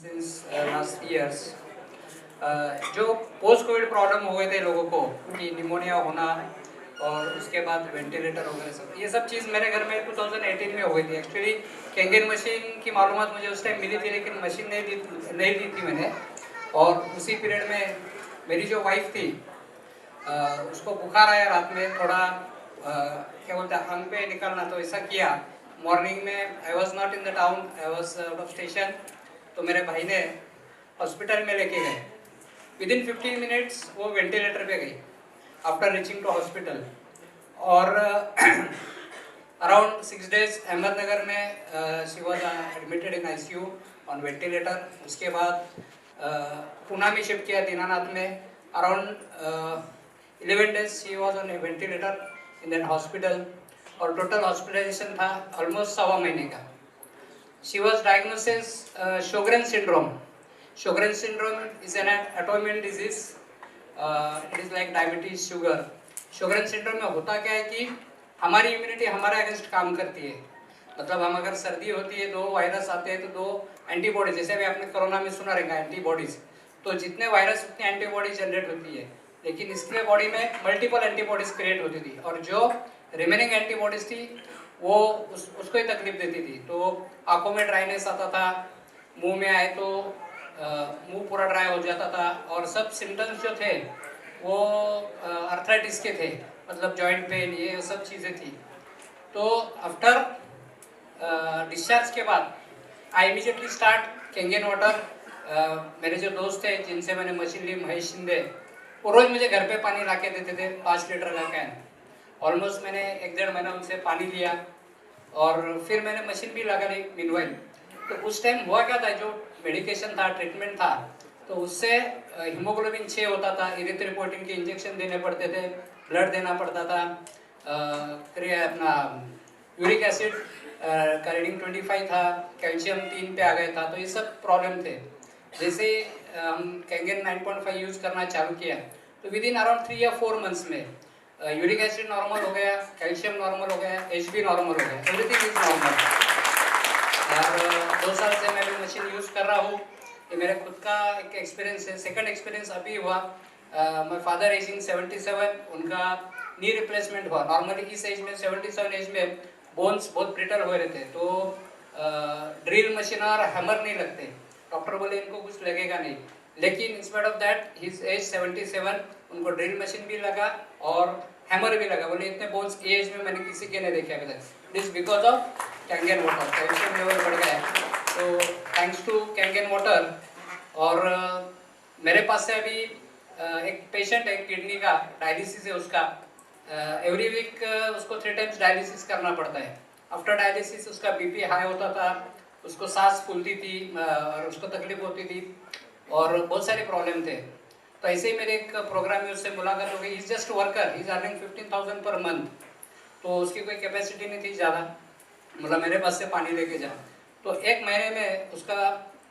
since last years. जो post Covid problem हो गए थे लोगों को कि निमोनिया होना और उसके बाद वेंटिलेटर वगैरह सब, ये सब चीज़ मेरे घर में 2018 में हो गई थी। एक्चुअली कैंगेन मशीन की मालूमात मुझे उस टाइम मिली थी, लेकिन मशीन नहीं दी थी मैंने। और उसी पीरियड में मेरी जो वाइफ थी उसको बुखार आया रात में, थोड़ा क्या बोलते हैं अंग पे निकलना, तो ऐसा किया। मॉर्निंग में I was not in the town, I was out of station, तो मेरे भाई ने हॉस्पिटल में लेके गए। विदिन 15 मिनट्स वो वेंटिलेटर पे गई आफ्टर रीचिंग टू हॉस्पिटल। और अराउंड 6 days अहमदनगर में she was admitted in ICU on ventilator. उसके बाद पूना में शिफ्ट किया दीनानाथ में। Around 11 days she was on A ventilator in that hospital, और टोटल हॉस्पिटलाइजेशन था ऑलमोस्ट 1.25 महीने का। She was diagnosis Sjogren's syndrome. Sjogren's syndrome is an autoimmune disease. It is like diabetes, sugar. Sjogren's syndrome में होता क्या है कि हमारी इम्यूनिटी हमारे अगेंस्ट काम करती है। मतलब हम अगर सर्दी होती है, 2 वायरस आते हैं तो 2 एंटीबॉडीज, जैसे भी आपने कोरोना में सुना रहेगा एंटीबॉडीज, तो जितने वायरस उतनी एंटीबॉडीज जनरेट होती है। लेकिन इसके बॉडी में मल्टीपल एंटीबॉडीज क्रिएट होती थी, और जो रिमेनिंग एंटीबॉडीज थी वो उसको ही तकलीफ देती थी। तो आंखों में ड्राइनेस आता था, मुंह में आए तो मुंह पूरा ड्राई हो जाता था, और सब सिम्टम्स जो थे वो आर्थराइटिस के थे, मतलब जॉइंट पेन, ये सब चीज़ें थी। तो आफ्टर डिस्चार्ज के बाद I immediately start Kangen water. मेरे जो दोस्त थे जिनसे मैंने मशीन ली, महेश शिंदे, वो रोज़ मुझे घर पे पानी ला के देते थे, 5 लीटर का कैन। ऑलमोस्ट मैंने 1-1.5 महीना उनसे पानी लिया, और फिर मैंने मशीन भी लगा ली मीनवाइल। तो उस टाइम हुआ क्या था, जो मेडिकेशन था, ट्रीटमेंट था, तो उससे हीमोग्लोबिन 6 होता था, इरिथ्रोपोइटिन के इंजेक्शन देने पड़ते थे, ब्लड देना पड़ता था, फिर अपना यूरिक एसिड का रीडिंग 25 था, कैल्शियम 3 पे आ गया था। तो ये सब प्रॉब्लम थे। जैसे हम कैंगेन 9.5 यूज़ करना चालू किया, तो विदिन अराउंड 3 या 4 मंथ्स में यूरिक एसिड नॉर्मल हो गया, कैल्शियम नॉर्मल हो गया, HB नॉर्मल हो गया, एवरीथिंग इज नॉर्मल। और 2 साल से मैं भी मशीन यूज़ कर रहा हूँ। ये मेरा खुद का एक एक्सपीरियंस है। सेकंड एक्सपीरियंस अभी हुआ, माय फादर एजिंग 77, उनका नी रिप्लेसमेंट हुआ। नॉर्मली इस एज में 77 एज में बोन्स बहुत ब्रिटल हो रहे थे, तो ड्रिल मशीन और हैमर नहीं लगते। डॉक्टर बोले इनको कुछ लगेगा नहीं, लेकिन in spite of that his age 77, उनको ड्रिल मशीन भी लगा और हैमर भी लगा। बोले इतने बोन्स एज में मैंने किसी के नहीं देखे अभी तक। It is because of Kangen water, calcium level बढ़ गया है, तो थैंक्स टू कैंगेन वाटर। और मेरे पास से अभी एक पेशेंट है, किडनी का डायलिसिस है उसका। एवरी वीक उसको 3 times डायलिसिस करना पड़ता है। आफ्टर डायलिसिस उसका BP हाई होता था, उसको सांस फूलती थी, और उसको तकलीफ होती थी, और बहुत सारे प्रॉब्लम थे। तो ऐसे ही मेरे एक प्रोग्राम में उससे मुलाकात हो गई। Is just worker, is earning 15,000 per month, तो उसकी कोई कैपेसिटी नहीं थी ज़्यादा, मतलब मेरे पास से पानी लेके जा। तो 1 महीने में उसका,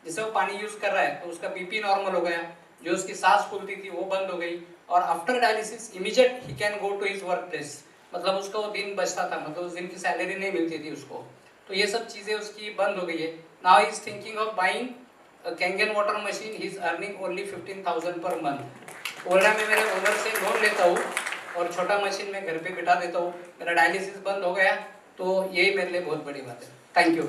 जैसे वो पानी यूज़ कर रहा है तो उसका BP नॉर्मल हो गया, जो उसकी सांस फूलती थी वो बंद हो गई, और after dialysis immediate he can go to his work place. मतलब उसका वो दिन बचता था, मतलब उस दिन की सैलरी नहीं मिलती थी उसको। तो ये सब चीज़ें उसकी बंद हो गई है। Now he is thinking of buying Kangen water machine, he is earning only 15,000 per month. बोल रहा मैं मेरे ओनर से लोन लेता हूँ और छोटा मशीन में घर पे बिठा देता हूँ, मेरा डायलिसिस बंद हो गया, तो यही मेरे लिए बहुत बड़ी बात है। Thank you.